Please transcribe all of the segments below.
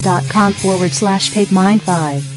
facebook.com/pigmind5.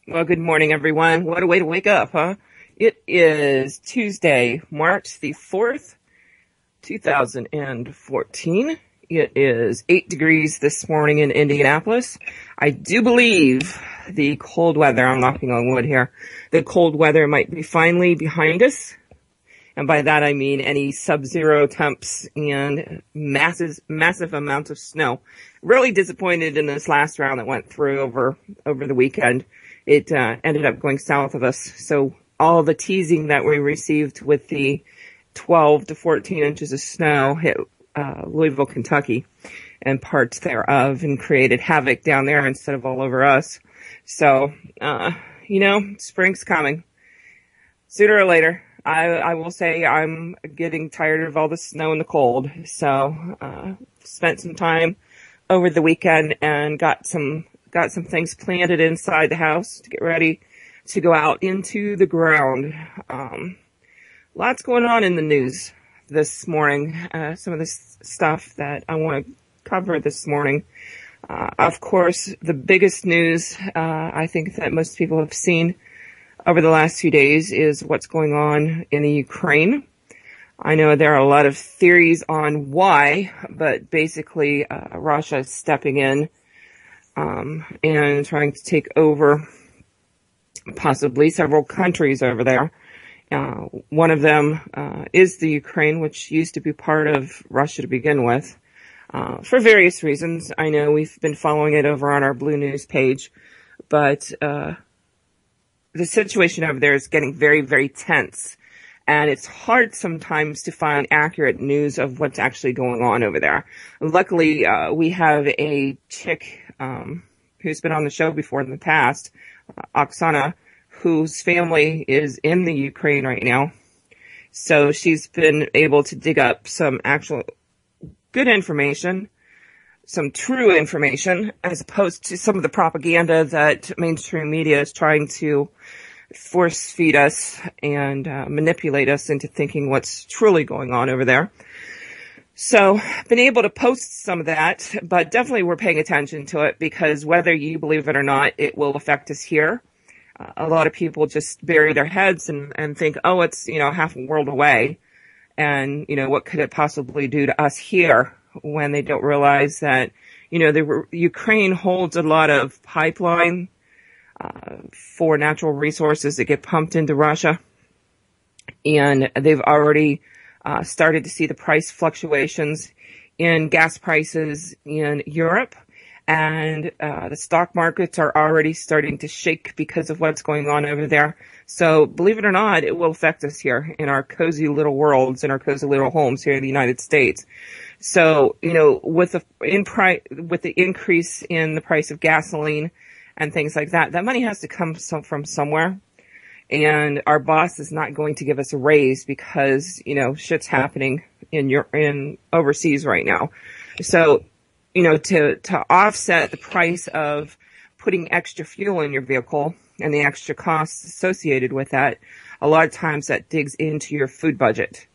Well, good morning, everyone. What a way to wake up, huh? It is Tuesday, March the 4th, 2014. It is 8 degrees this morning in Indianapolis. I do believe the cold weather, I'm knocking on wood here, the cold weather might be finally behind us. And by that I mean any sub-zero temps and massive amounts of snow. Really disappointed in this last round that went through over the weekend. It ended up going south of us. So all the teasing that we received with the 12 to 14 inches of snow hit Louisville, Kentucky, and parts thereof, and created havoc down there instead of all over us. So, spring's coming. Sooner or later. I will say I'm getting tired of all the snow and the cold. So, spent some time over the weekend and got some things planted inside the house to get ready to go out into the ground. Lots going on in the news this morning. Some of the stuff that I want to cover this morning. Of course, the biggest news, I think that most people have seen over the last few days is what's going on in the Ukraine. I know there are a lot of theories on why, but basically, Russia is stepping in, and trying to take over possibly several countries over there. One of them, is the Ukraine, which used to be part of Russia to begin with, for various reasons. I know we've been following it over on our Blue News page, but, the situation over there is getting very, very tense. And it's hard sometimes to find accurate news of what's actually going on over there. Luckily, we have a chick, who's been on the show before in the past, Oksana, whose family is in the Ukraine right now. So she's been able to dig up some actual good information, some true information, as opposed to some of the propaganda that mainstream media is trying to force feed us and manipulate us into thinking what's truly going on over there. So, been able to post some of that, but definitely we're paying attention to it because whether you believe it or not, it will affect us here. A lot of people just bury their heads and think, oh, it's, half a world away. And, what could it possibly do to us here when they don't realize that, the Ukraine holds a lot of pipeline, for natural resources that get pumped into Russia. And they've already, started to see the price fluctuations in gas prices in Europe. And the stock markets are already starting to shake because of what's going on over there. So believe it or not, it will affect us here in our cozy little worlds, in our cozy little homes here in the United States. So, with the increase in the price of gasoline and things like that, that money has to come from somewhere. And our boss is not going to give us a raise because, shit's happening in overseas right now. So, to offset the price of putting extra fuel in your vehicle and the extra costs associated with that, a lot of times that digs into your food budget.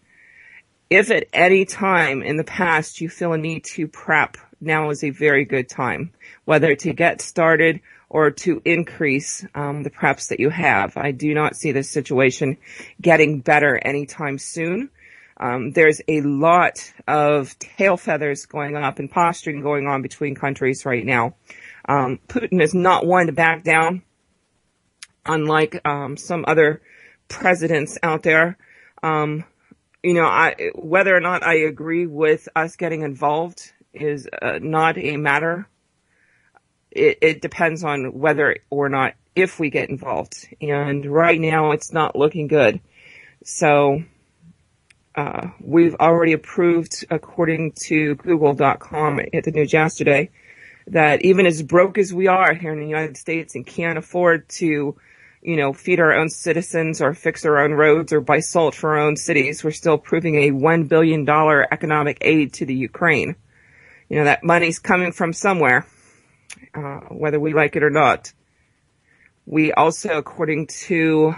If at any time in the past you feel a need to prep, now is a very good time, whether to get started or to increase the preps that you have. I do not see this situation getting better anytime soon. There's a lot of tail feathers going up and posturing going on between countries right now. Putin is not one to back down, unlike some other presidents out there. Whether or not I agree with us getting involved is not a matter. It depends on whether or not if we get involved. And right now it's not looking good. So we've already approved, according to Google.com at the news yesterday, that even as broke as we are here in the United States and can't afford to, feed our own citizens or fix our own roads or buy salt for our own cities, we're still approving a $1 billion economic aid to the Ukraine. That money's coming from somewhere, whether we like it or not. We also, according to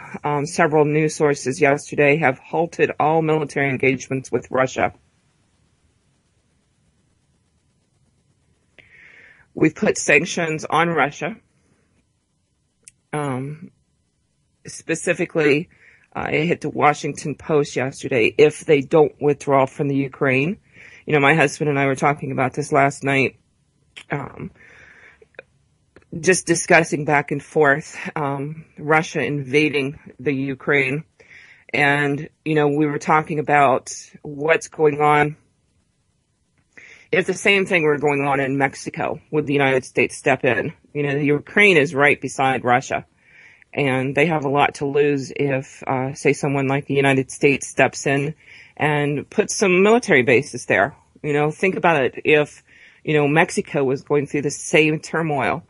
several news sources yesterday, have halted all military engagements with Russia. We've put sanctions on Russia. Specifically, I hit the Washington Post yesterday. If they don't withdraw from the Ukraine, my husband and I were talking about this last night. Just discussing back and forth, Russia invading the Ukraine. And, we were talking about what's going on. If the same thing were going on in Mexico, would the United States step in? The Ukraine is right beside Russia. And they have a lot to lose if, say, someone like the United States steps in and puts some military bases there. Think about it. If, Mexico was going through the same turmoil,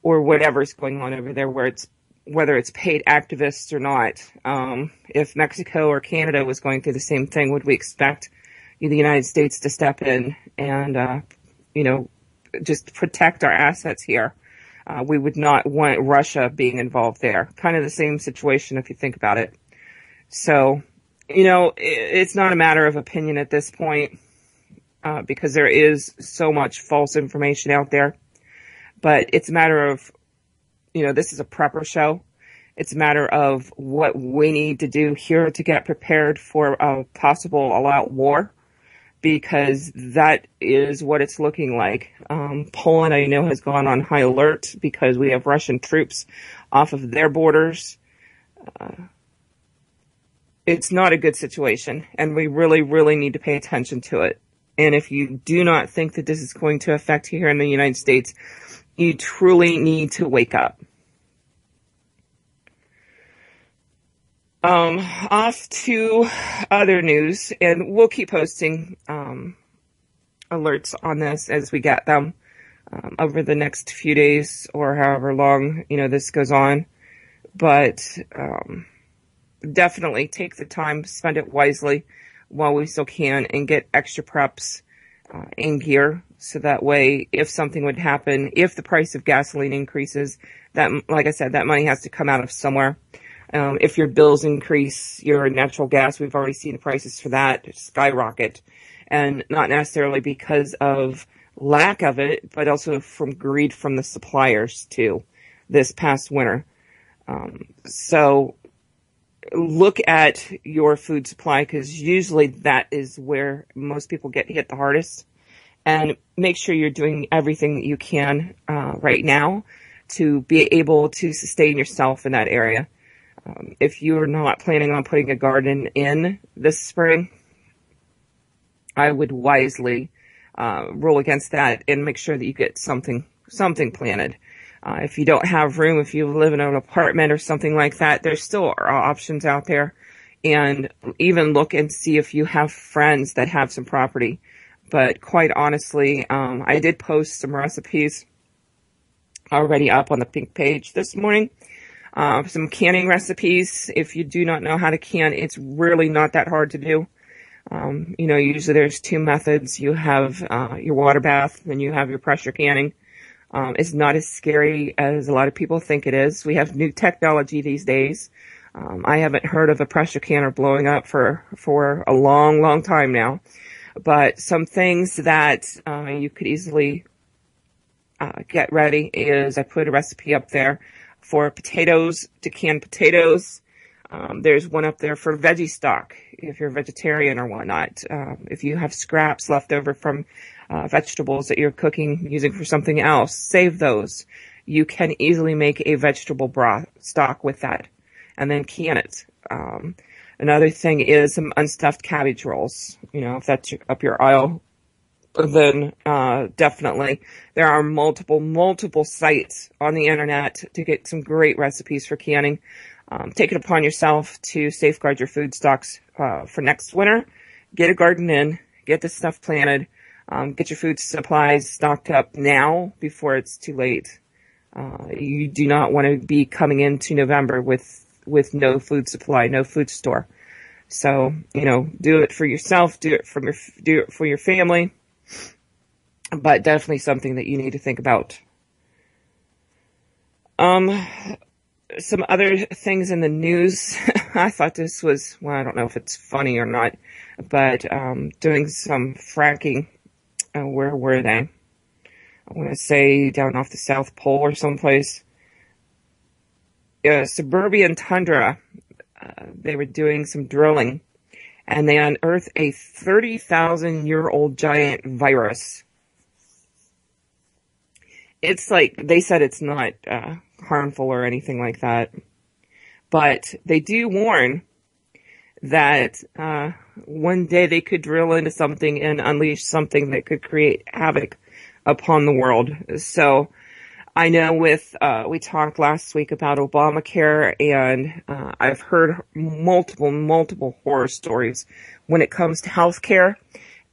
or whatever's going on over there, whether it's paid activists or not. If Mexico or Canada was going through the same thing, would we expect the United States to step in and, just protect our assets here? We would not want Russia being involved there. Kind of the same situation if you think about it. So, it's not a matter of opinion at this point, because there is so much false information out there. But it's a matter of, this is a prepper show. It's a matter of what we need to do here to get prepared for a possible all-out war, because that is what it's looking like. Poland, I know, has gone on high alert because we have Russian troops off of their borders. It's not a good situation, and we really, really need to pay attention to it. And if you do not think that this is going to affect you here in the United States, you truly need to wake up. Off to other news, and we'll keep posting alerts on this as we get them over the next few days or however long this goes on. But definitely take the time, spend it wisely while we still can, and get extra preps in gear, so that way if something would happen, if the price of gasoline increases, that, like I said, that money has to come out of somewhere. If your bills increase, your natural gas, we've already seen the prices for that skyrocket, and not necessarily because of lack of it, but also from greed from the suppliers too, this past winter. So look at your food supply, because usually that is where most people get hit the hardest, and make sure you're doing everything that you can right now to be able to sustain yourself in that area. If you're not planning on putting a garden in this spring, I would wisely rule against that and make sure that you get something planted. If you don't have room, if you live in an apartment or something like that, there still are options out there. And even look and see if you have friends that have some property. But quite honestly, I did post some recipes already up on the pink page this morning. Some canning recipes. If you do not know how to can, it's really not that hard to do. Usually there's two methods. You have your water bath and you have your pressure canning. It's not as scary as a lot of people think it is. We have new technology these days. I haven't heard of a pressure canner blowing up for a long, long time now. But some things that you could easily get ready is I put a recipe up there for potatoes, to can potatoes. There's one up there for veggie stock, if you're a vegetarian or whatnot. If you have scraps left over from vegetables that you're cooking using for something else, save those. You can easily make a vegetable broth stock with that and then can it. Another thing is some unstuffed cabbage rolls. If that's up your aisle, then definitely. There are multiple sites on the internet to get some great recipes for canning. Take it upon yourself to safeguard your food stocks for next winter. Get a garden in, get this stuff planted, get your food supplies stocked up now before it's too late. You do not want to be coming into November with no food supply, no food store. So, do it for yourself, do it for your family, but definitely something that you need to think about. Some other things in the news. I thought this was, well, I don't know if it's funny or not, but, doing some fracking. Where were they? I want to say down off the South Pole or someplace. Suburban tundra. They were doing some drilling and they unearthed a 30,000-year-old giant virus. It's like, they said it's not harmful or anything like that, but they do warn that one day they could drill into something and unleash something that could create havoc upon the world. So I know we talked last week about Obamacare, and I've heard multiple horror stories when it comes to healthcare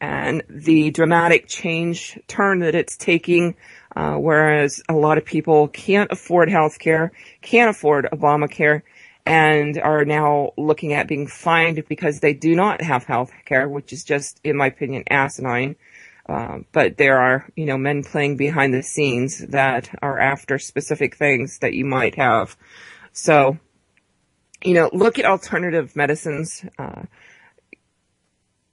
and the dramatic turn that it's taking, whereas a lot of people can't afford healthcare, can't afford Obamacare, and are now looking at being fined because they do not have healthcare, which is just, in my opinion, asinine. But there are, men playing behind the scenes that are after specific things that you might have. So, look at alternative medicines.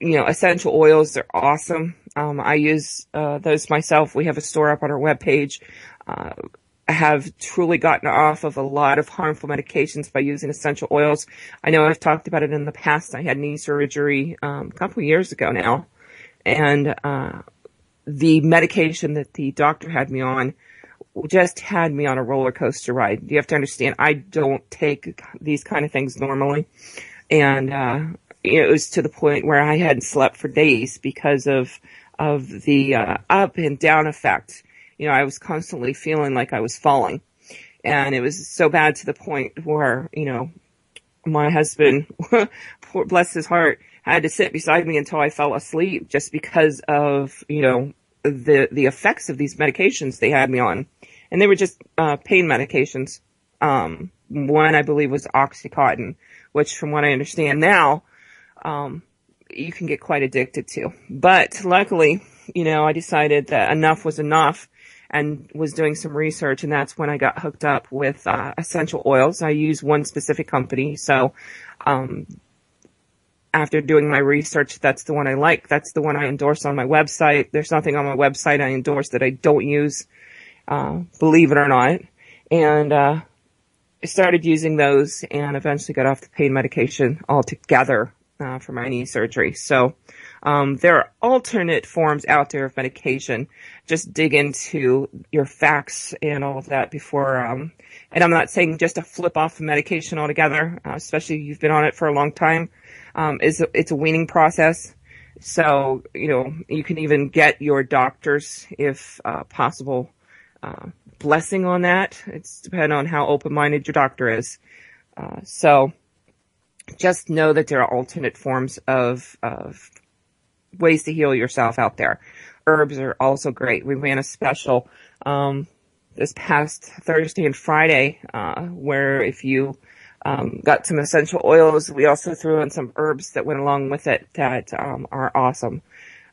Essential oils, they're awesome. I use those myself. We have a store up on our webpage. I have truly gotten off of a lot of harmful medications by using essential oils. I know I've talked about it in the past. I had knee surgery a couple of years ago now. And the medication that the doctor had me on just had me on a roller coaster ride. You have to understand, I don't take these kind of things normally. And it was to the point where I hadn't slept for days because of the up and down effect. I was constantly feeling like I was falling. And it was so bad to the point where, my husband, poor, bless his heart, had to sit beside me until I fell asleep just because of, the effects of these medications they had me on. And they were just pain medications. One, I believe, was Oxycontin, which from what I understand now, you can get quite addicted to. But luckily, I decided that enough was enough and was doing some research, and that's when I got hooked up with essential oils. I use one specific company, so after doing my research, that's the one I like. That's the one I endorse on my website. There's nothing on my website I endorse that I don't use, believe it or not. And I started using those and eventually got off the pain medication altogether for my knee surgery. So there are alternate forms out there of medication. Just dig into your facts and all of that before, and I'm not saying just to flip off the medication altogether, especially if you've been on it for a long time. It's a weaning process. So, you can even get your doctors, if possible, blessing on that. It's depending on how open-minded your doctor is. So just know that there are alternate forms of ways to heal yourself out there. Herbs are also great. We ran a special this past Thursday and Friday where if you got some essential oils, we also threw in some herbs that went along with it that are awesome.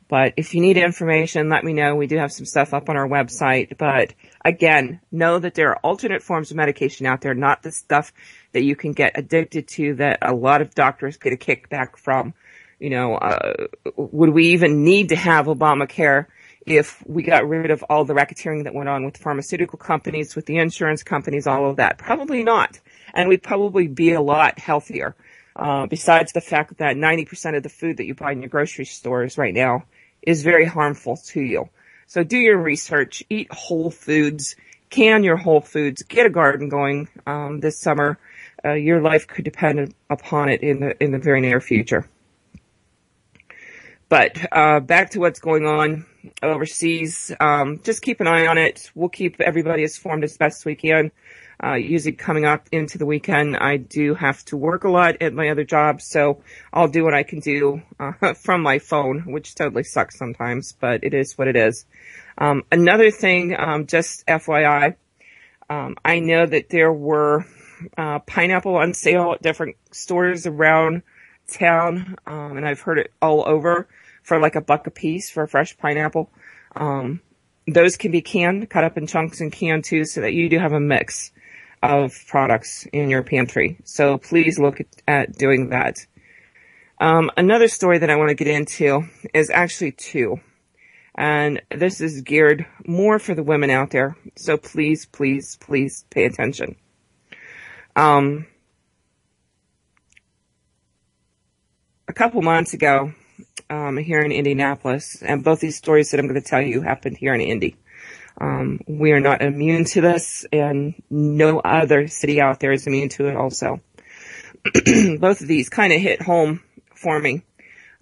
But if you need information, let me know. We do have some stuff up on our website. But again, know that there are alternate forms of medication out there, not the stuff that you can get addicted to that a lot of doctors get a kickback from. Would we even need to have Obamacare if we got rid of all the racketeering that went on with pharmaceutical companies, with the insurance companies, all of that? Probably not. And we'd probably be a lot healthier. Besides the fact that 90% of the food that you buy in your grocery stores right now is very harmful to you. So do your research, eat whole foods, can your whole foods, get a garden going this summer. Your life could depend upon it in the very near future. But back to what's going on overseas. Just keep an eye on it. We'll keep everybody as informed as best we can. Usually coming up into the weekend, I do have to work a lot at my other job, so I'll do what I can do from my phone, which totally sucks sometimes, but it is what it is. Another thing, just FYI, I know that there were pineapple on sale at different stores around town, and I've heard it all over for like $1 a piece for a fresh pineapple. Those can be canned, cut up in chunks and canned too, so that you do have a mix of products in your pantry. So please look at doing that. Another story that I want to get into is actually two. And this is geared more for the women out there. So please, please, please pay attention. A couple months ago, here in Indianapolis, and both these stories that I'm going to tell you happened here in Indy. We are not immune to this, and no other city out there is immune to it also. Both of these kind of hit home for me.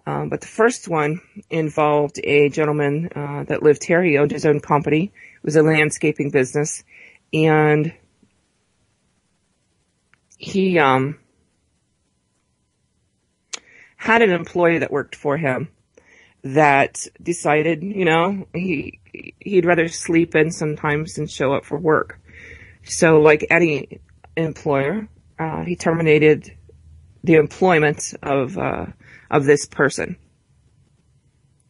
But the first one involved a gentleman that lived here. He owned his own company. It was a landscaping business. And he had an employee that worked for him that decided, he'd rather sleep in sometimes than show up for work. So like any employer, he terminated the employment of this person.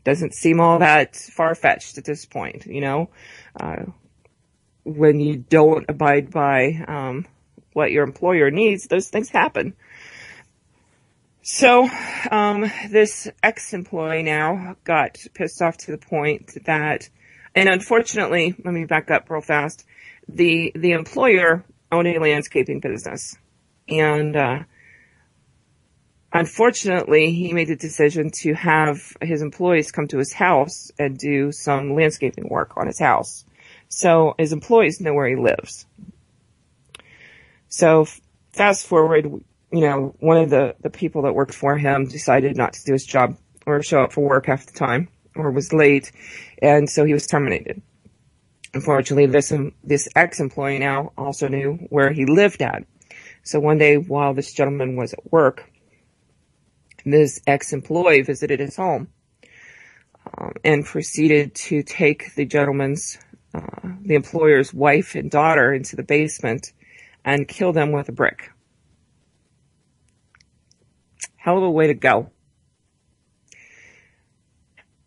Doesn't seem all that far-fetched at this point, when you don't abide by what your employer needs, those things happen. So, this ex-employee now got pissed off to the point that, and unfortunately, let me back up real fast, the employer owned a landscaping business. And, unfortunately, he made the decision to have his employees come to his house and do some landscaping work on his house. So, his employees know where he lives. So, fast forward, one of the people that worked for him decided not to do his job or show up for work half the time or was late. And so he was terminated. Unfortunately, this ex-employee now also knew where he lived at. So one day while this gentleman was at work, this ex-employee visited his home, and proceeded to take the the employer's wife and daughter into the basement and kill them with a brick. Hell of a way to go.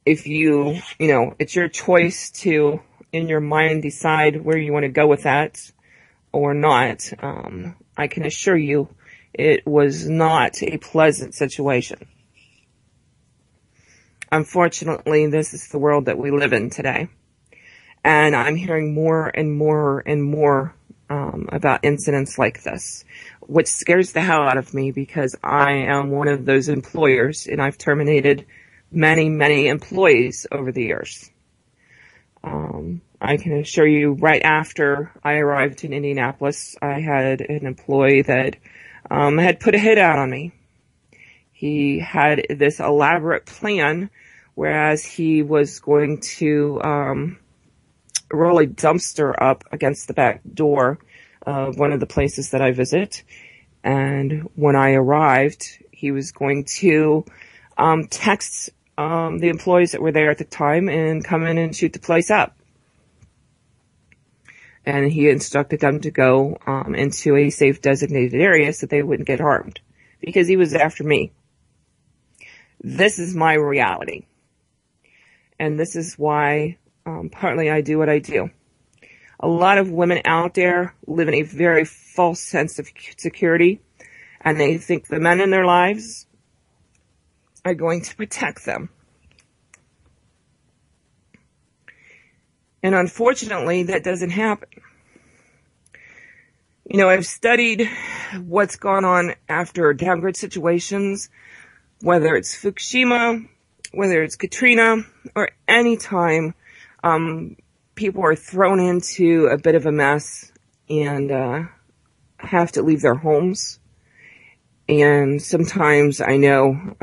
If it's your choice to, in your mind, decide where you want to go with that or not. I can assure you it was not a pleasant situation. Unfortunately, this is the world that we live in today. And I'm hearing more and more and more about incidents like this, which scares the hell out of me because I am one of those employers and I've terminated many, many employees over the years. I can assure you right after I arrived in Indianapolis, I had an employee that had put a hit out on me. He had this elaborate plan, whereas he was going to roll a dumpster up against the back door of one of the places that I visit. And when I arrived, he was going to text the employees that were there at the time and come in and shoot the place up. And he instructed them to go into a safe designated area so they wouldn't get harmed, because he was after me. This is my reality. And this is why partly I do what I do. A lot of women out there live in a very false sense of security, and they think the men in their lives are going to protect them. And unfortunately, that doesn't happen. You know, I've studied what's gone on after downgrade situations, whether it's Fukushima, whether it's Katrina, or any time people are thrown into a bit of a mess and have to leave their homes. And sometimes I know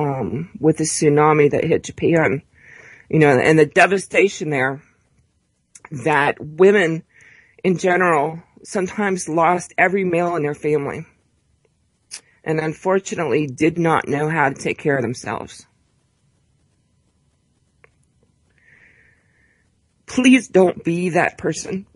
with the tsunami that hit Japan, you know, and the devastation there, that women in general sometimes lost every male in their family and unfortunately did not know how to take care of themselves. Please don't be that person.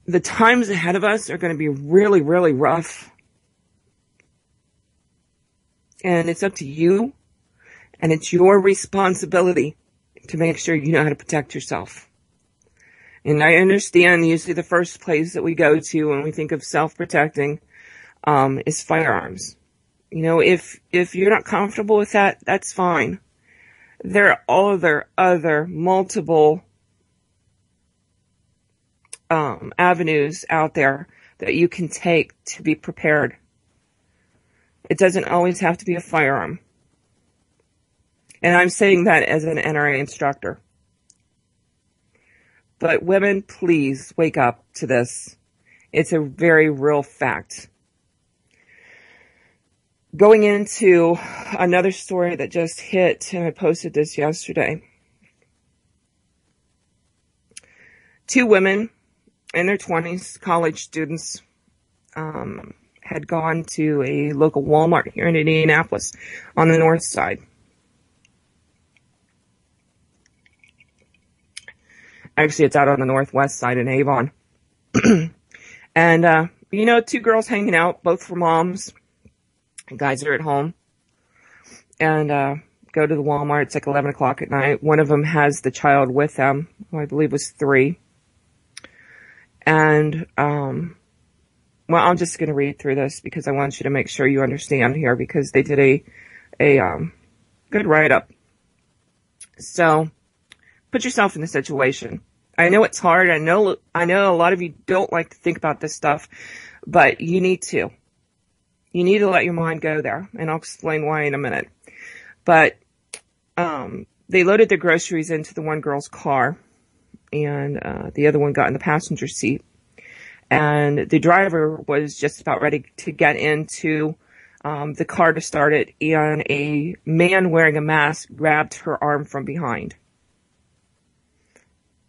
The times ahead of us are going to be really, really rough. And it's up to you, and it's your responsibility to make sure you know how to protect yourself. And I understand usually the first place that we go to when we think of self-protecting is firearms. You know, if you're not comfortable with that, that's fine. There are other multiple avenues out there that you can take to be prepared. It doesn't always have to be a firearm. And I'm saying that as an NRA instructor. But women, please wake up to this. It's a very real fact. Going into another story that just hit, and I posted this yesterday. 2 women in their 20s, college students, had gone to a local Walmart here in Indianapolis on the north side. Actually, it's out on the northwest side in Avon. And, 2 girls hanging out, both were moms. Guys are at home. And, go to the Walmart. It's like 11 o'clock at night. One of them has the child with them, who I believe was 3. And, I'm just going to read through this because I want you to make sure you understand here, because they did a good write-up. So, put yourself in the situation. I know it's hard. I know a lot of you don't like to think about this stuff, but you need to. You need to let your mind go there, and I'll explain why in a minute. But, they loaded their groceries into the one girl's car, and, the other one got in the passenger seat. And the driver was just about ready to get into the car to start it, and a man wearing a mask grabbed her arm from behind.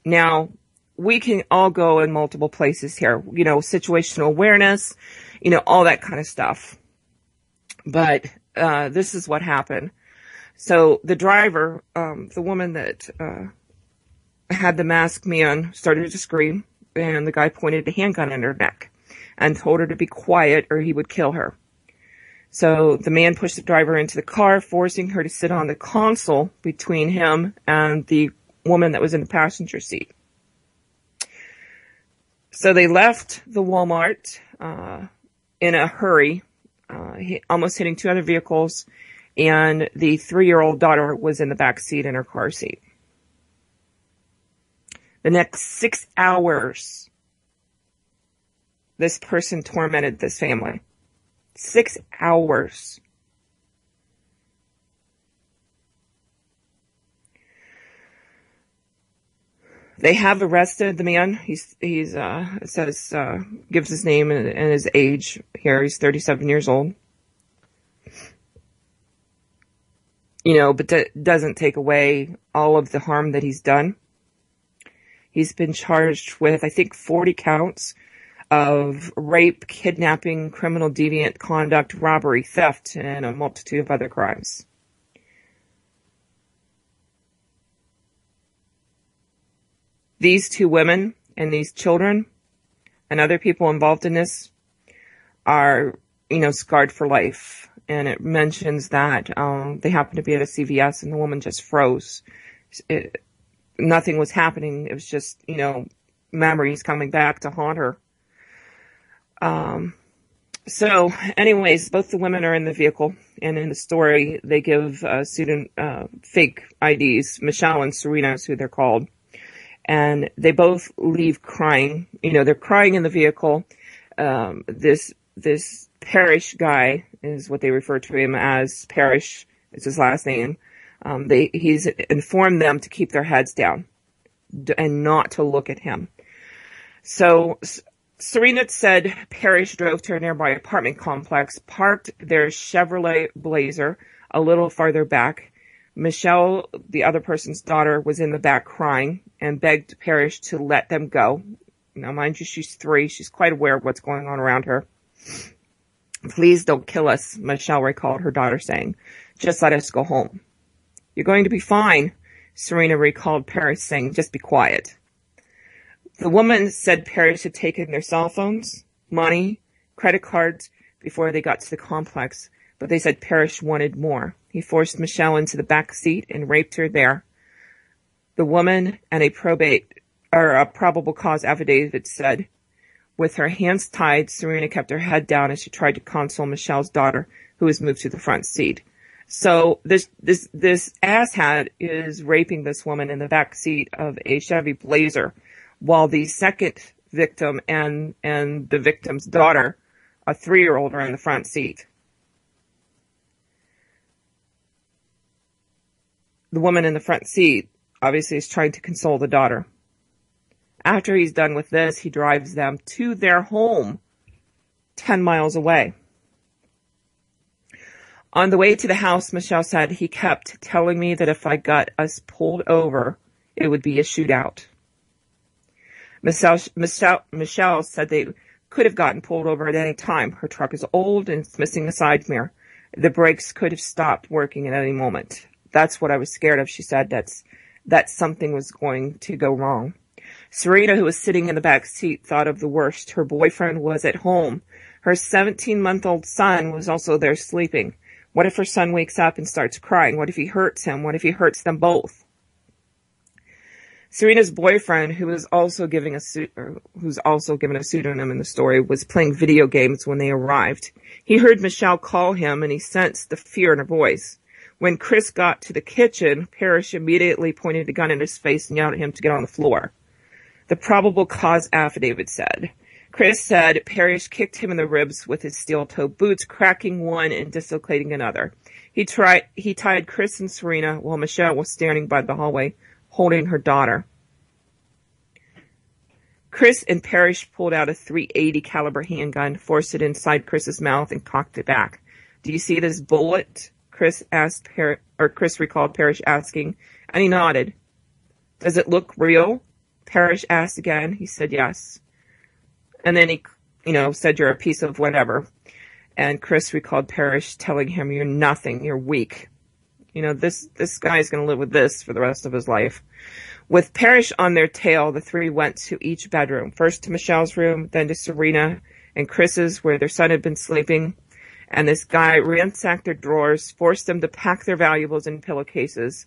Now, we can all go in multiple places here, situational awareness, all that kind of stuff. But this is what happened. So the driver, the woman that had the masked man, started to scream. And the guy pointed a handgun at her neck and told her to be quiet or he would kill her. So the man pushed the driver into the car, forcing her to sit on the console between him and the woman that was in the passenger seat. So they left the Walmart in a hurry, almost hitting 2 other vehicles, and the 3-year-old daughter was in the back seat in her car seat. The next 6 hours, this person tormented this family. 6 hours. They have arrested the man. It says, gives his name and his age here. He's 37 years old. But that doesn't take away all of the harm that he's done. He's been charged with, I think, 40 counts of rape, kidnapping, criminal deviant conduct, robbery, theft, and a multitude of other crimes. These two women and these children and other people involved in this are, scarred for life. And it mentions that they happened to be at a CVS and the woman just froze. Nothing was happening. It was just, memories coming back to haunt her. So anyways, both the women are in the vehicle, and in the story, they give fake IDs. Michelle and Serena is who they're called. And they both leave crying. They're crying in the vehicle. This Parrish guy is what they refer to him as. Parrish is his last name. He's informed them to keep their heads down and not to look at him. So Serena said Parrish drove to a nearby apartment complex, parked their Chevrolet Blazer a little farther back. Michelle, the other person's daughter, was in the back crying and begged Parrish to let them go. Now, mind you, she's 3. She's quite aware of what's going on around her. Please don't kill us, Michelle recalled her daughter saying. Just let us go home. You're going to be fine, Serena recalled Parrish saying. Just be quiet. The woman said Parrish had taken their cell phones, money, credit cards before they got to the complex, but they said Parrish wanted more. He forced Michelle into the back seat and raped her there. The woman and a probable cause affidavit said, with her hands tied, Serena kept her head down as she tried to console Michelle's daughter, who was moved to the front seat. So this asshat is raping this woman in the back seat of a Chevy Blazer, while the second victim and the victim's daughter, a 3-year-old, are in the front seat. The woman in the front seat obviously is trying to console the daughter. After he's done with this, he drives them to their home 10 miles away. On the way to the house, Michelle said, he kept telling me that if I got us pulled over, it would be a shootout. Michelle said they could have gotten pulled over at any time. Her truck is old and it's missing a side mirror. The brakes could have stopped working at any moment. That's what I was scared of, she said. That something was going to go wrong. Serena, who was sitting in the back seat, thought of the worst. Her boyfriend was at home. Her 17-month-old son was also there sleeping. What if her son wakes up and starts crying? What if he hurts him? What if he hurts them both? Serena's boyfriend, who's also given a pseudonym in the story, was playing video games when they arrived. He heard Michelle call him and he sensed the fear in her voice. When Chris got to the kitchen, Parrish immediately pointed a gun at his face and yelled at him to get on the floor. The probable cause affidavit said, Chris said Parrish kicked him in the ribs with his steel-toed boots, cracking one and dislocating another. He tied Chris and Serena while Michelle was standing by the hallway, holding her daughter. Chris and Parrish pulled out a .380 caliber handgun, forced it inside Chris's mouth, and cocked it back. Do you see this bullet? Chris recalled Parrish asking, and he nodded. Does it look real? Parrish asked again. He said yes. And then he, said you're a piece of whatever. And Chris recalled Parrish telling him, you're nothing, you're weak. This guy's going to live with this for the rest of his life. With Parrish on their tail, the three went to each bedroom. First to Michelle's room, then to Serena and Chris's, where their son had been sleeping. And this guy ransacked their drawers, forced them to pack their valuables in pillowcases.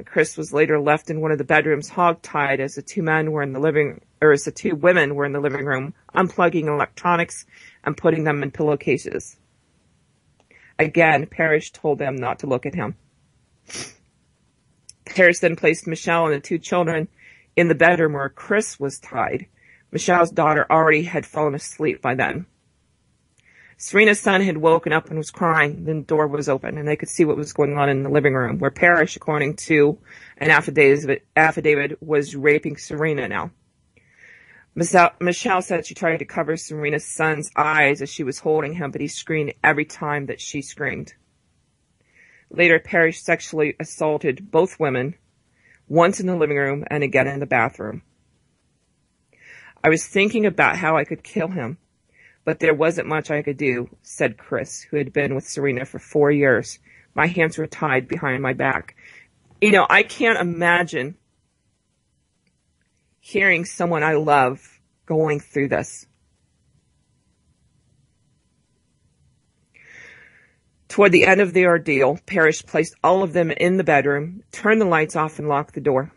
Chris was later left in one of the bedrooms hogtied as the two women were in the living room, unplugging electronics and putting them in pillowcases. Again, Parrish told them not to look at him. Parrish then placed Michelle and the two children in the bedroom where Chris was tied. Michelle's daughter already had fallen asleep by then. Serena's son had woken up and was crying. The door was open and they could see what was going on in the living room, where Parrish, according to an affidavit, was raping Serena now. Michelle said she tried to cover Serena's son's eyes as she was holding him, but he screamed every time that she screamed. Later, Parrish sexually assaulted both women, once in the living room and again in the bathroom. I was thinking about how I could kill him, but there wasn't much I could do, said Chris, who had been with Serena for 4 years. My hands were tied behind my back. You know, I can't imagine hearing someone I love going through this. Toward the end of the ordeal, Parrish placed all of them in the bedroom, turned the lights off, and locked the door.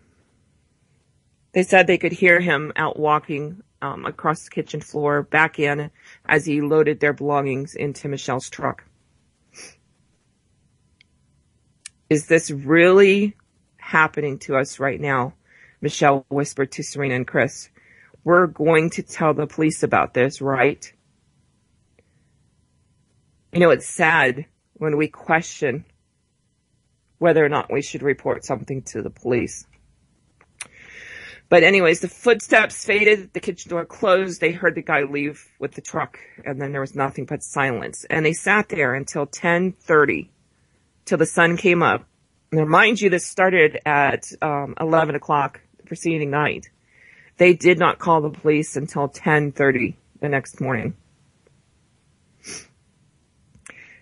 They said they could hear him out walking across the kitchen floor back in as he loaded their belongings into Michelle's truck. Is this really happening to us right now? Michelle whispered to Serena and Chris. We're going to tell the police about this, right? You know, it's sad when we question whether or not we should report something to the police. But anyways, the footsteps faded, the kitchen door closed, they heard the guy leave with the truck, and then there was nothing but silence. And they sat there until 10:30, till the sun came up. Now, mind you, this started at 11 o'clock the preceding night. They did not call the police until 10:30 the next morning.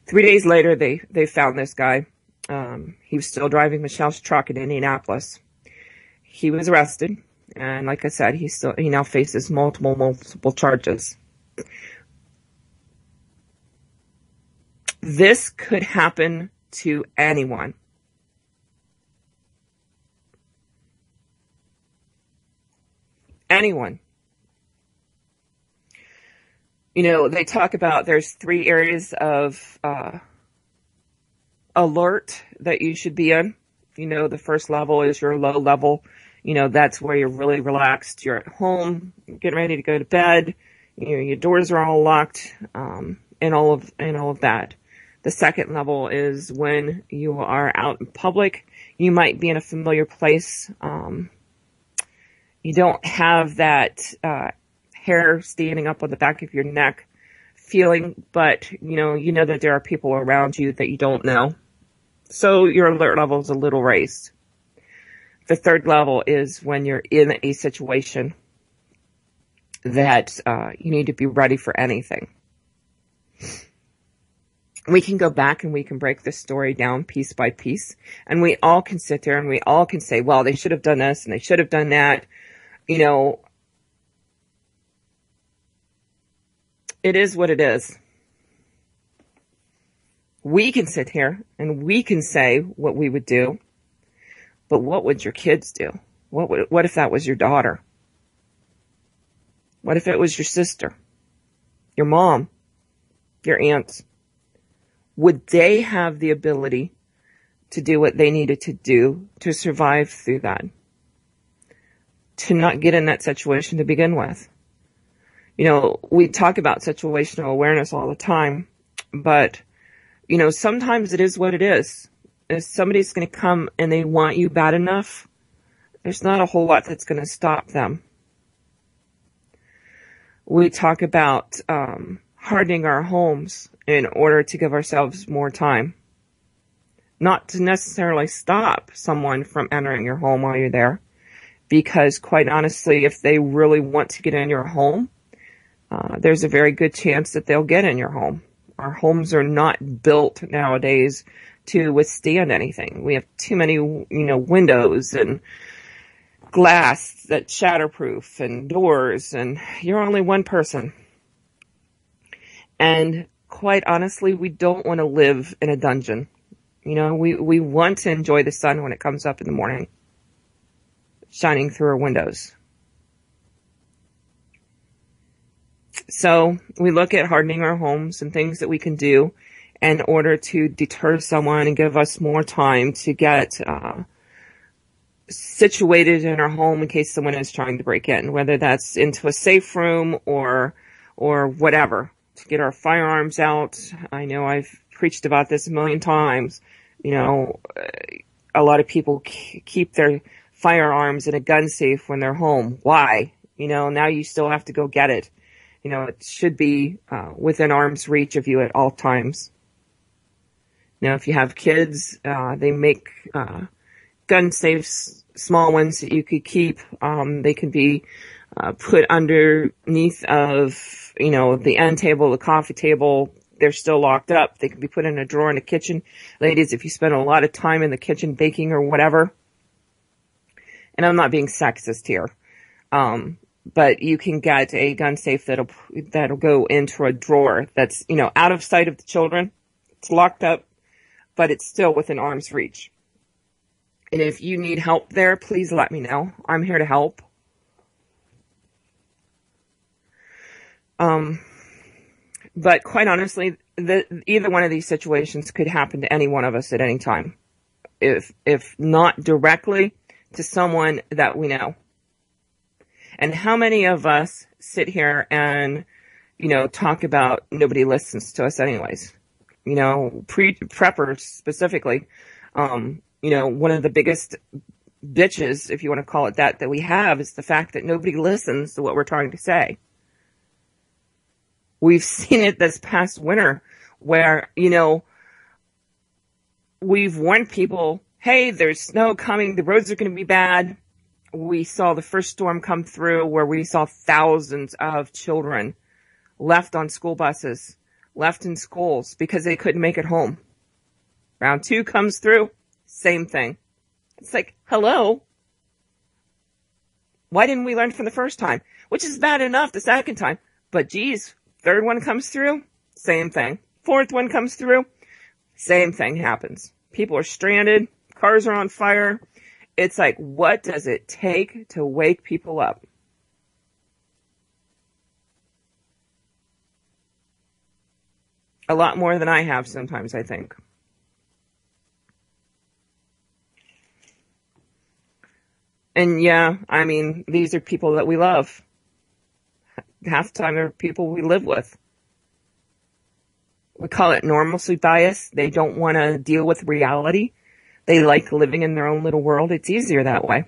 3 days later, they found this guy. He was still driving Michelle's truck in Indianapolis. He was arrested, and like I said, he now faces multiple charges. This could happen to anyone. Anyone. You know, they talk about there's 3 areas of alert that you should be in. You know, the first level is your low level. You know, that's where you're really relaxed. You're at home, getting ready to go to bed. You know, your doors are all locked, and all of that. The second level is when you are out in public. You might be in a familiar place. You don't have that hair standing up on the back of your neck feeling, but you know that there are people around you that you don't know. So your alert level is a little raised. The third level is when you're in a situation that you need to be ready for anything. We can go back and we can break this story down piece by piece, and we all can sit there and we all can say, well, they should have done this and they should have done that. You know, it is what it is. We can sit here and we can say what we would do, but what would your kids do? What if that was your daughter? What if it was your sister, your mom, your aunts? Would they have the ability to do what they needed to do to survive through that? To not get in that situation to begin with? You know, we talk about situational awareness all the time, but, you know, sometimes it is what it is. If somebody's going to come and they want you bad enough, there's not a whole lot that's going to stop them. We talk about hardening our homes in order to give ourselves more time. Not to necessarily stop someone from entering your home while you're there, because quite honestly, if they really want to get in your home, there's a very good chance that they'll get in your home. Our homes are not built nowadays to withstand anything. We have too many, windows and glass that's shatterproof and doors, and you're only one person. And quite honestly, we don't want to live in a dungeon. You know, we want to enjoy the sun when it comes up in the morning, shining through our windows. So we look at hardening our homes and things that we can do in order to deter someone and give us more time to get situated in our home in case someone is trying to break in, whether that's into a safe room or whatever, to get our firearms out. I know I've preached about this a million times. You know, a lot of people keep their firearms in a gun safe when they're home. Why? You know, now you still have to go get it. You know, it should be within arm's reach of you at all times. Now, if you have kids, they make gun safes, small ones that you could keep. They can be put underneath of, you know, the end table, the coffee table. They're still locked up. They can be put in a drawer in the kitchen. Ladies, if you spend a lot of time in the kitchen baking or whatever, and I'm not being sexist here, but you can get a gun safe that'll go into a drawer that's, you know, out of sight of the children. It's locked up, but it's still within arm's reach. And if you need help there, please let me know. I'm here to help. But quite honestly, either one of these situations could happen to any one of us at any time. If not directly, to someone that we know. And how many of us sit here and, you know, talk about nobody listens to us anyways? You know, preppers specifically, you know, one of the biggest bitches, if you want to call it that we have is the fact that nobody listens to what we're trying to say. We've seen it this past winter where, you know, we've warned people, hey, there's snow coming, the roads are going to be bad. We saw the first storm come through where we saw thousands of children left on school buses, left in schools because they couldn't make it home. Round 2 comes through, same thing. It's like, hello? Why didn't we learn from the first time? Which is bad enough the second time. But geez, 3rd one comes through, same thing. 4th one comes through, same thing happens. People are stranded, cars are on fire. It's like, what does it take to wake people up? A lot more than I have sometimes, I think. And yeah, I mean, these are people that we love. Half the time they're people we live with. We call it normalcy bias. They don't want to deal with reality. They like living in their own little world. It's easier that way.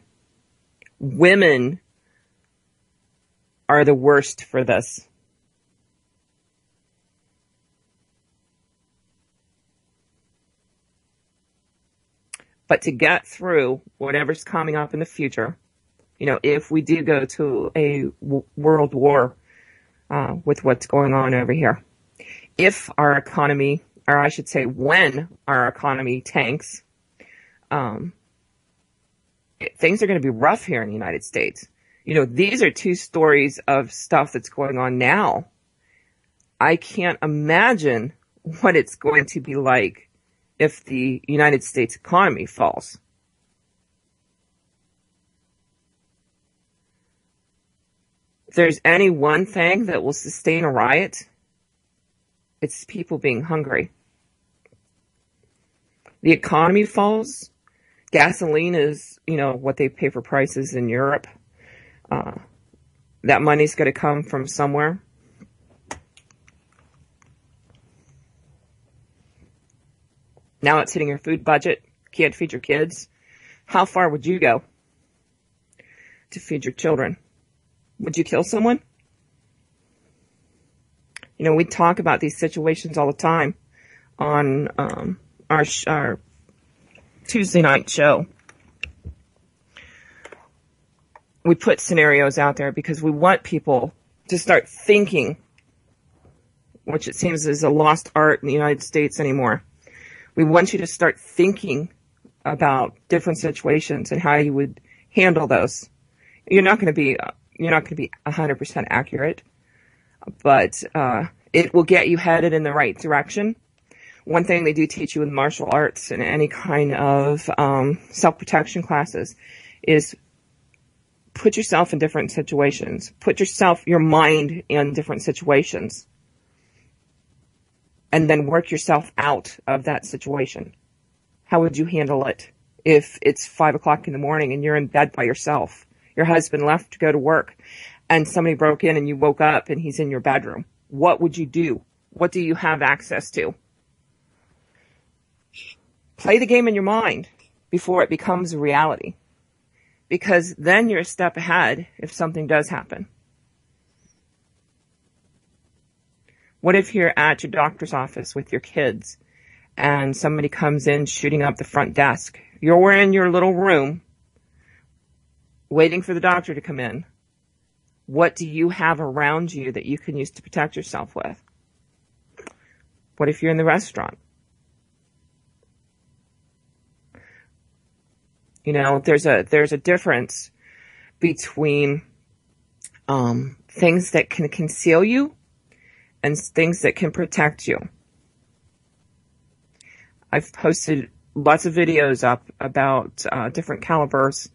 Women are the worst for this. But to get through whatever's coming up in the future, you know, if we do go to a world war with what's going on over here, if our economy, or I should say when our economy tanks, things are going to be rough here in the United States. You know, these are 2 stories of stuff that's going on now. I can't imagine what it's going to be like if the United States economy falls. If there's any one thing that will sustain a riot, it's people being hungry. The economy falls. Gasoline is, you know, what they pay for prices in Europe. That money's going to come from somewhere. Now it's hitting your food budget. Can't feed your kids. How far would you go to feed your children? Would you kill someone? You know, we talk about these situations all the time on our Tuesday night show. We put scenarios out there because we want people to start thinking, which it seems is a lost art in the United States anymore. We want you to start thinking about different situations and how you would handle those. You're not going to be 100% accurate, but it will get you headed in the right direction. One thing they do teach you in martial arts and any kind of self-protection classes is put yourself in different situations. Put your mind in different situations. And then work yourself out of that situation. How would you handle it if it's 5 o'clock in the morning and you're in bed by yourself? Your husband left to go to work and somebody broke in and you woke up and he's in your bedroom. what would you do? What do you have access to? Play the game in your mind before it becomes a reality, because then you're a step ahead if something does happen. What if you're at your doctor's office with your kids and somebody comes in shooting up the front desk? You're in your little room waiting for the doctor to come in. What do you have around you that you can use to protect yourself with? What if you're in the restaurant? You know, there's a difference between things that can conceal you and things that can protect you. I've posted lots of videos up about different calibers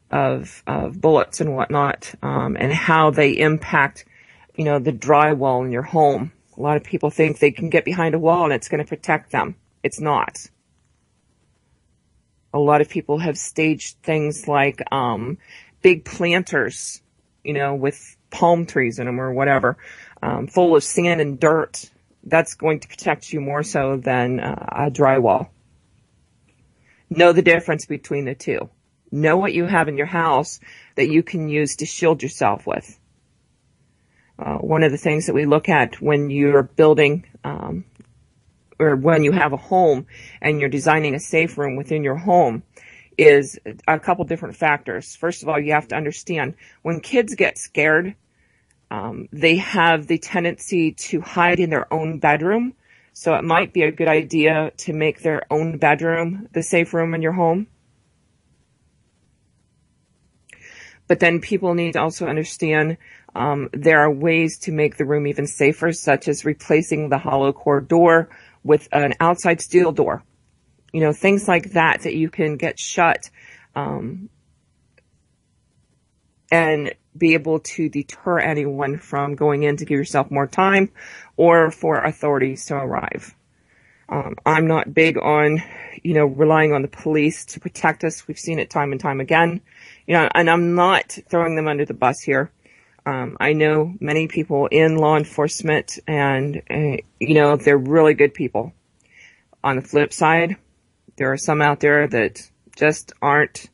of bullets and whatnot, and how they impact, you know, the drywall in your home. A lot of people think they can get behind a wall and it's going to protect them. It's not. A lot of people have staged things like big planters, you know, with palm trees in them or whatever, full of sand and dirt. That's going to protect you more so than a drywall. Know the difference between the two. Know what you have in your house that you can use to shield yourself with. One of the things that we look at when you're building or when you have a home and you're designing a safe room within your home is a couple different factors. First of all, you have to understand when kids get scared, they have the tendency to hide in their own bedroom. So it might be a good idea to make their own bedroom the safe room in your home. But then people need to also understand there are ways to make the room even safer, such as replacing the hollow core door with an outside steel door. You know, things like that you can get shut and be able to deter anyone from going in to give yourself more time or for authorities to arrive. I'm not big on, you know, relying on the police to protect us. We've seen it time and time again. You know, and I'm not throwing them under the bus here. I know many people in law enforcement and, you know, they're really good people. On the flip side, there are some out there that just aren't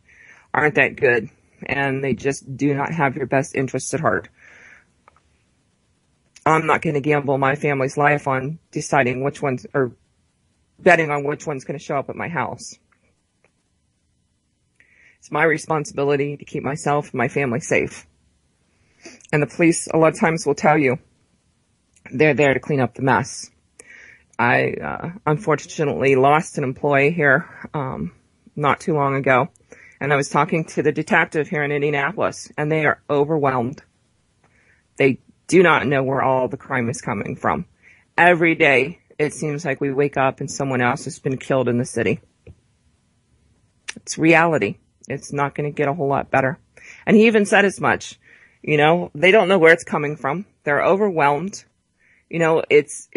that good, and they just do not have your best interests at heart. I'm not going to gamble my family's life on deciding which ones, or betting on which one's going to show up at my house. It's my responsibility to keep myself and my family safe. And the police a lot of times will tell you they're there to clean up the mess. I unfortunately lost an employee here not too long ago, and I was talking to the detective here in Indianapolis, and they are overwhelmed. They do not know where all the crime is coming from. Every day, it seems like we wake up and someone else has been killed in the city. It's reality. It's not going to get a whole lot better. And he even said as much. You know, they don't know where it's coming from. They're overwhelmed. You know, it's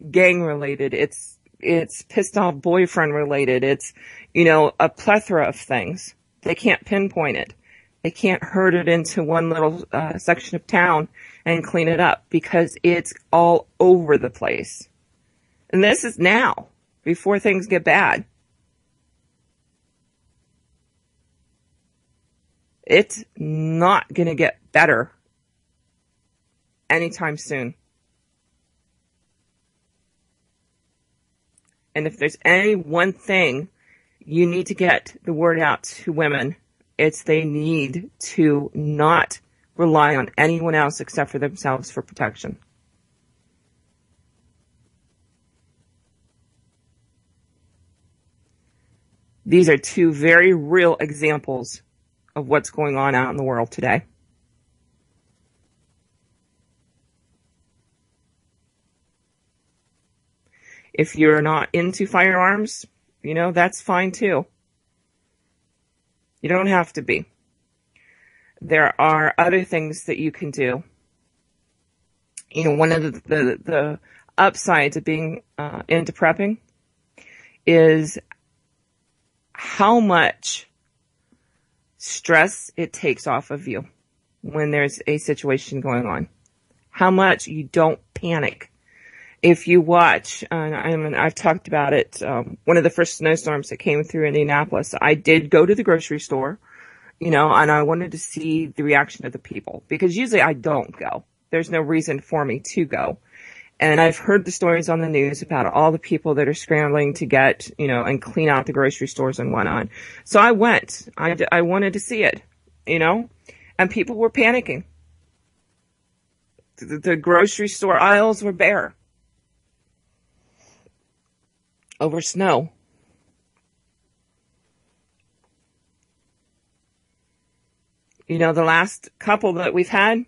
gang related. It's pissed off boyfriend related. It's, you know, a plethora of things. They can't pinpoint it. They can't herd it into one little section of town and clean it up because it's all over the place. And this is now, before things get bad. It's not going to get better anytime soon. And if there's any one thing you need to get the word out to women, it's they need to not rely on anyone else except for themselves for protection. These are two very real examples of what's going on out in the world today. If you're not into firearms, you know, that's fine too. You don't have to be. There are other things that you can do. You know, one of the upsides of being into prepping is how much stress it takes off of you when there's a situation going on. How much you don't panic. If you watch, I've talked about it, one of the first snowstorms that came through Indianapolis, I did go to the grocery store, and I wanted to see the reaction of the people, because usually I don't go. There's no reason for me to go. And I've heard the stories on the news about all the people that are scrambling to get, and clean out the grocery stores and whatnot. So I went. I wanted to see it, and people were panicking. The grocery store aisles were bare over snow. The last couple that we've had,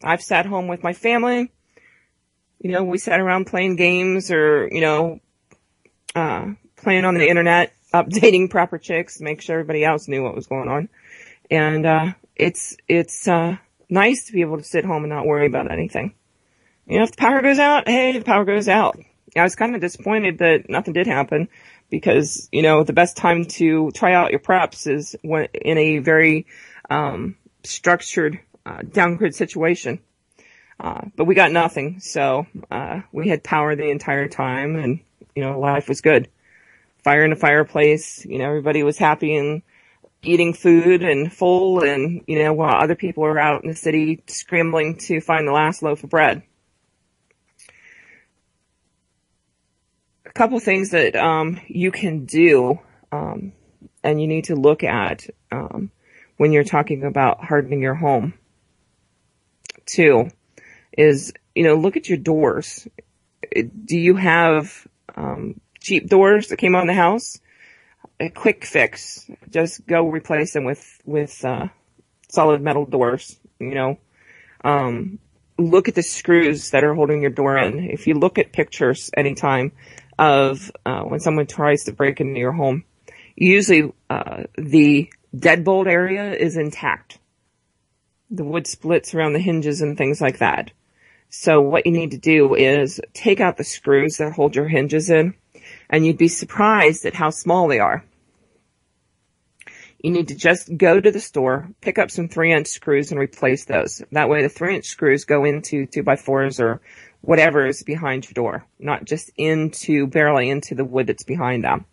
I've sat home with my family. We sat around playing games or, playing on the internet, updating Proper Chicks, make sure everybody else knew what was going on. And, it's nice to be able to sit home and not worry about anything. If the power goes out, hey, the power goes out. I was kind of disappointed that nothing did happen because, the best time to try out your preps is when in a very, structured, downgrid situation. But we got nothing. So, we had power the entire time and, life was good. Fire in the fireplace, everybody was happy and eating food and full and, while other people were out in the city scrambling to find the last loaf of bread. A couple things that, you can do, and you need to look at, when you're talking about hardening your home. Two is, look at your doors. Do you have, cheap doors that came on the house? A quick fix. Just go replace them with solid metal doors, look at the screws that are holding your door in. If you look at pictures anytime of, when someone tries to break into your home, usually, the deadbolt area is intact. The wood splits around the hinges and things like that. So what you need to do is take out the screws that hold your hinges in, and you'd be surprised at how small they are. You need to just go to the store, pick up some 3-inch screws and replace those. That way the 3-inch screws go into 2x4s or whatever is behind your door, not just barely into the wood that's behind them.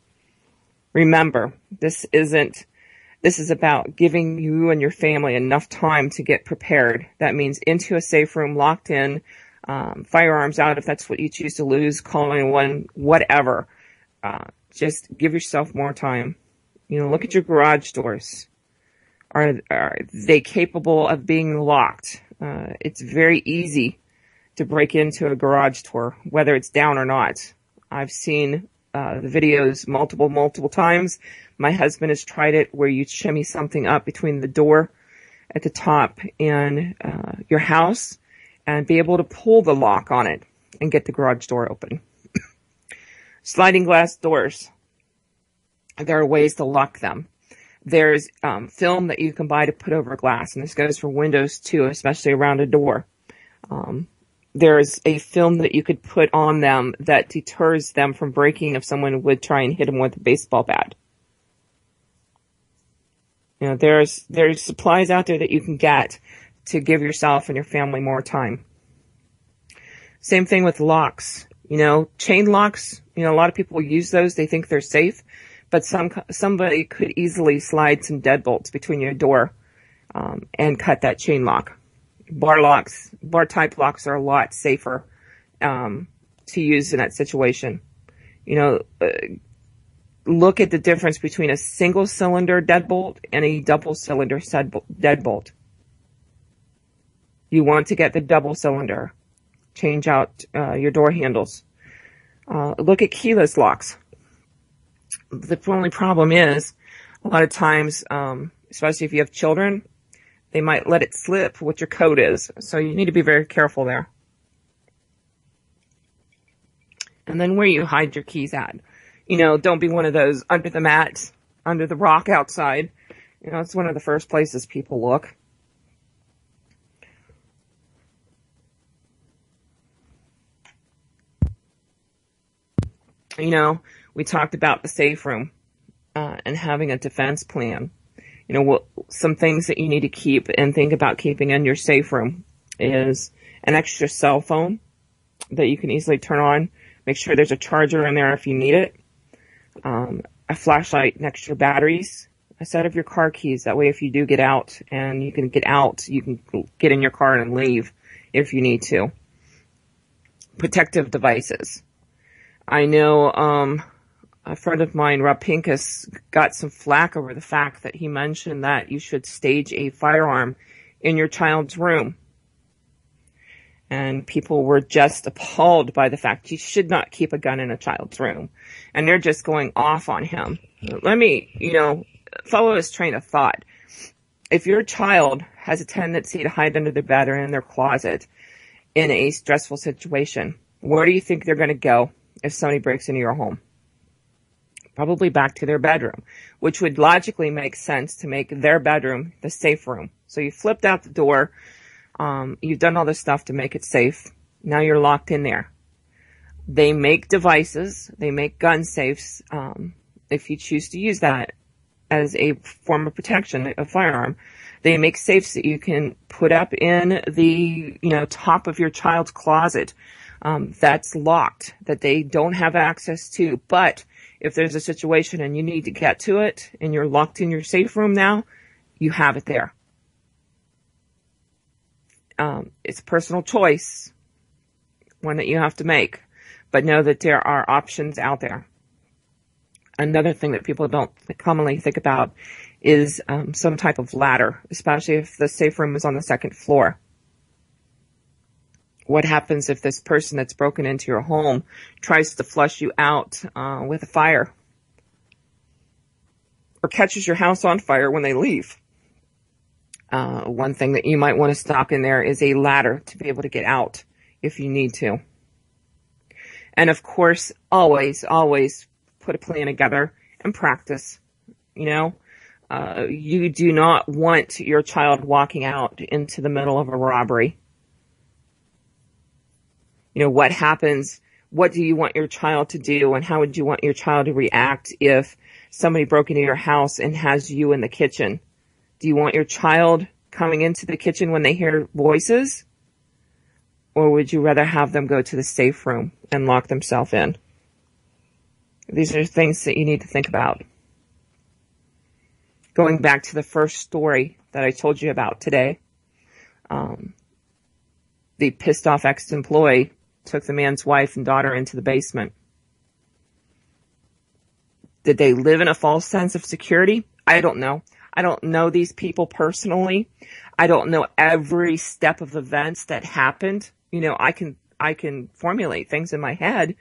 Remember, this is about giving you and your family enough time to get prepared. That means into a safe room, locked in, firearms out if that's what you choose to lose, calling one, whatever. Just give yourself more time. Look at your garage doors. Are they capable of being locked? It's very easy to break into a garage door, whether it's down or not. I've seen the videos multiple times. My husband has tried it where you shimmy something up between the door at the top and your house and be able to pull the lock on it and get the garage door open. Sliding glass doors. There are ways to lock them. There's film that you can buy to put over glass, and this goes for windows too, especially around a door. There's a film that you could put on them that deters them from breaking if someone would try and hit them with a baseball bat. There's supplies out there that you can get to give yourself and your family more time. Same thing with locks. Chain locks, a lot of people use those. They think they're safe, but somebody could easily slide some deadbolts between your door, and cut that chain lock. Bar type locks are a lot safer, to use in that situation. Look at the difference between a single cylinder deadbolt and a double cylinder deadbolt. You want to get the double cylinder. Change out, your door handles. Look at keyless locks. The only problem is, a lot of times, especially if you have children, they might let it slip what your code is. So you need to be very careful there. And then where you hide your keys at. Don't be one of those under the mat, under the rock outside. It's one of the first places people look. We talked about the safe room, and having a defense plan. Some things that you need to keep and think about keeping in your safe room is an extra cell phone. that you can easily turn on. Make sure there's a charger in there if you need it. A flashlight next to your batteries. A set of your car keys. That way if you do get out and you can get out, you can get in your car and leave if you need to. Protective devices. I know a friend of mine, Rob Pincus, got some flack over the fact that he mentioned that you should stage a firearm in your child's room. And people were just appalled by the fact you should not keep a gun in a child's room. And they're just going off on him. Let me, follow his train of thought. If your child has a tendency to hide under their bed or in their closet in a stressful situation, where do you think they're going to go if somebody breaks into your home? Probably back to their bedroom, which would logically make sense to make their bedroom the safe room. So you flipped out the door. You've done all this stuff to make it safe. Now you're locked in there. They make devices. They make gun safes. If you choose to use that as a form of protection, a firearm, they make safes that you can put up in the, top of your child's closet. That's locked, that they don't have access to. But if there's a situation and you need to get to it and you're locked in your safe room now, you have it there. It's a personal choice, one that you have to make, but know that there are options out there. Another thing that people don't commonly think about is some type of ladder, especially if the safe room is on the second floor. What happens if this person that's broken into your home tries to flush you out with a fire or catches your house on fire when they leave? One thing that you might want to stock in there is a ladder to be able to get out if you need to. And of course, always put a plan together and practice. You do not want your child walking out into the middle of a robbery. What happens? What do you want your child to do? And how would you want your child to react if somebody broke into your house and has you in the kitchen? Do you want your child coming into the kitchen when they hear voices? Or would you rather have them go to the safe room and lock themselves in? These are things that you need to think about. Going back to the first story that I told you about today, the pissed off ex-employee took the man's wife and daughter into the basement. Did they live in a false sense of security? I don't know. I don't know these people personally. I don't know every step of events that happened. I can formulate things in my head,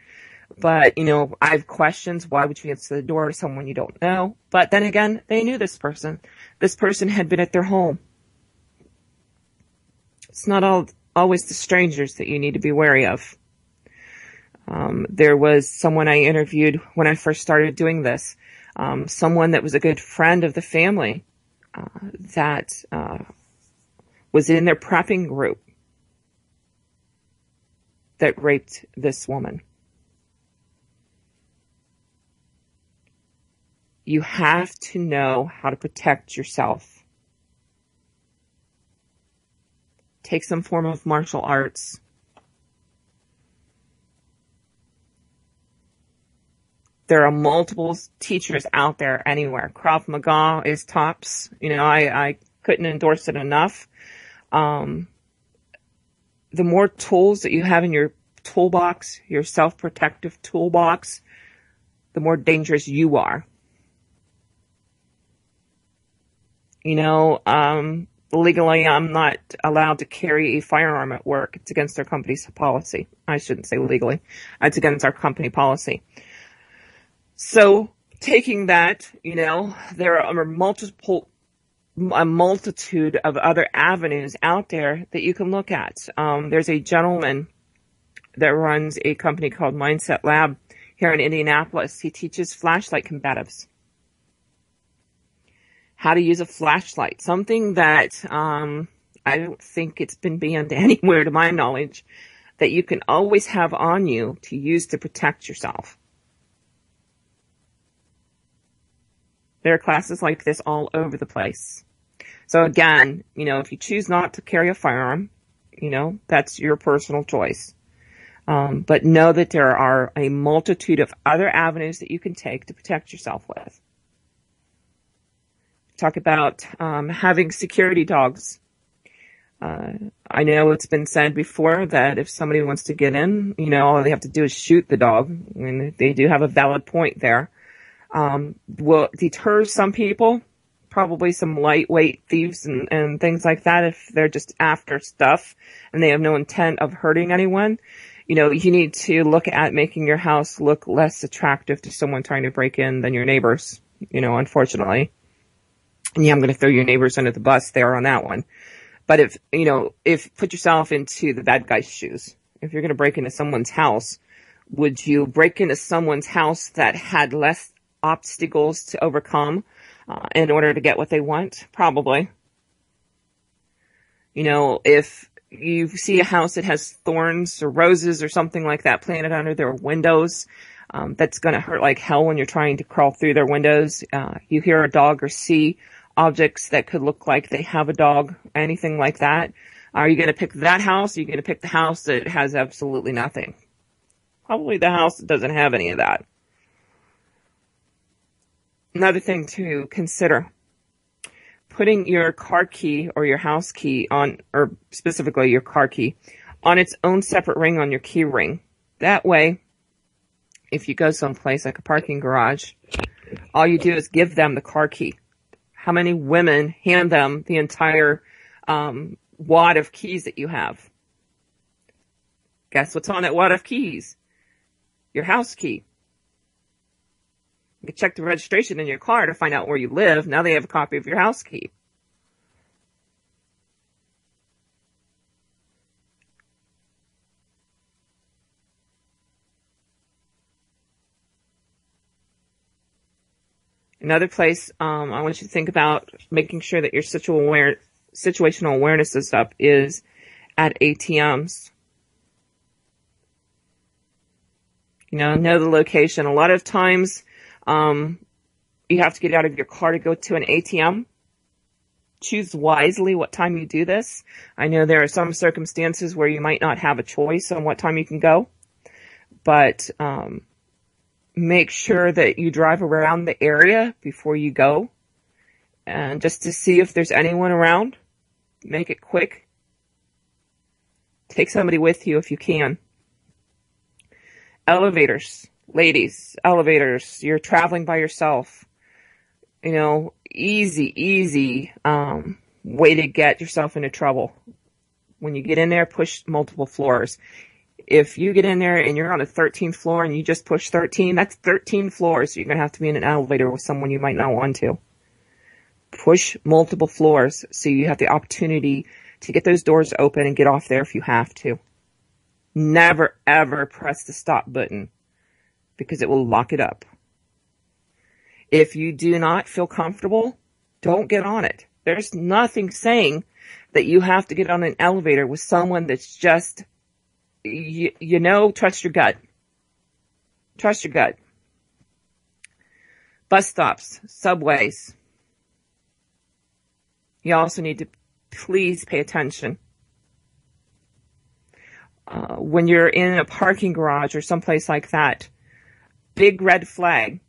but, I have questions. Why would you answer the door to someone you don't know? But then again, they knew this person. This person had been at their home. It's not always the strangers that you need to be wary of. There was someone I interviewed when I first started doing this. Someone that was a good friend of the family, that, was in their prepping group that raped this woman. You have to know how to protect yourself. Take some form of martial arts. There are multiple teachers out there anywhere. Krav Maga is tops. I couldn't endorse it enough. The more tools that you have in your toolbox, your self-protective toolbox, the more dangerous you are. Legally, I'm not allowed to carry a firearm at work. It's against our company's policy. I shouldn't say legally. It's against our company policy. So, taking that, there are a multitude of other avenues out there that you can look at. There's a gentleman that runs a company called Mindset Lab here in Indianapolis. He teaches flashlight combatives. How to use a flashlight. Something that I don't think it's been banned anywhere to my knowledge, that you can always have on you to use to protect yourself. There are classes like this all over the place. So again, if you choose not to carry a firearm, that's your personal choice. But know that there are a multitude of other avenues that you can take to protect yourself with. Talk about having security dogs. I know it's been said before that if somebody wants to get in, all they have to do is shoot the dog. I mean, they do have a valid point there. Will deter some people, probably some lightweight thieves and things like that if they're just after stuff and they have no intent of hurting anyone. You need to look at making your house look less attractive to someone trying to break in than your neighbors, unfortunately. And yeah, I'm going to throw your neighbors under the bus there on that one. But if put yourself into the bad guy's shoes. If you're going to break into someone's house, would you break into someone's house that had less obstacles to overcome in order to get what they want? Probably. If you see a house that has thorns or roses or something like that planted under their windows, that's going to hurt like hell when you're trying to crawl through their windows. You hear a dog or see objects that could look like they have a dog, anything like that. Are you going to pick that house? Or are you going to pick the house that has absolutely nothing? Probably the house that doesn't have any of that. Another thing to consider, putting your car key or your house key on, or specifically your car key, on its own separate ring on your key ring. That way, if you go someplace like a parking garage, all you do is give them the car key. How many women hand them the entire wad of keys that you have? Guess what's on that wad of keys? Your house key. You can check the registration in your car to find out where you live. Now they have a copy of your house key. Another place I want you to think about making sure that your situational awareness is up is at ATMs. Know the location. A lot of times you have to get out of your car to go to an ATM. Choose wisely what time you do this. I know there are some circumstances where you might not have a choice on what time you can go, but make sure that you drive around the area before you go, and just to see if there's anyone around. Make it quick. Take somebody with you if you can. Elevators. Ladies, elevators. You're traveling by yourself. Easy way to get yourself into trouble. When you get in there, push multiple floors. If you get in there and you're on the 13th floor and you just push 13, that's 13 floors. So you're going to have to be in an elevator with someone you might not want to. Push multiple floors so you have the opportunity to get those doors open and get off there if you have to. Never, ever press the stop button because it will lock it up. If you do not feel comfortable, don't get on it. There's nothing saying that you have to get on an elevator with someone that's just, trust your gut. Trust your gut. Bus stops, subways. You also need to please pay attention. When you're in a parking garage or someplace like that, big red flag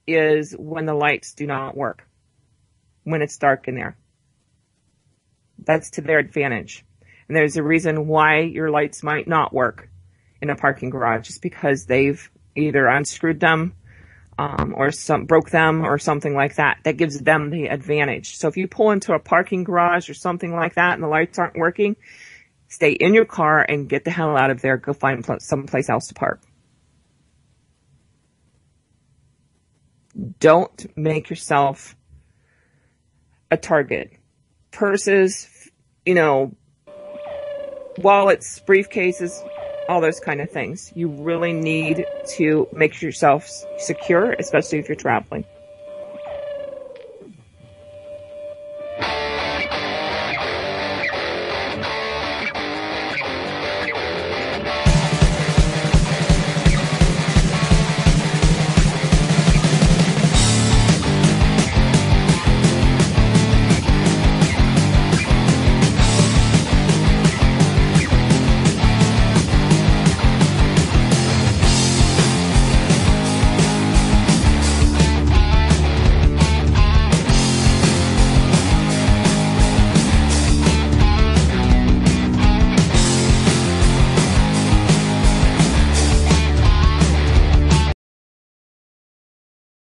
is when the lights do not work, when it's dark in there. That's to their advantage. And there's a reason why your lights might not work in a parking garage. Just because they've either unscrewed them or broke them or something like that. That gives them the advantage. So if you pull into a parking garage or something like that and the lights aren't working, stay in your car and get the hell out of there. Go find someplace else to park. Don't make yourself a target. Purses, wallets, briefcases, all those kind of things. You really need to make yourself secure, especially if you're traveling.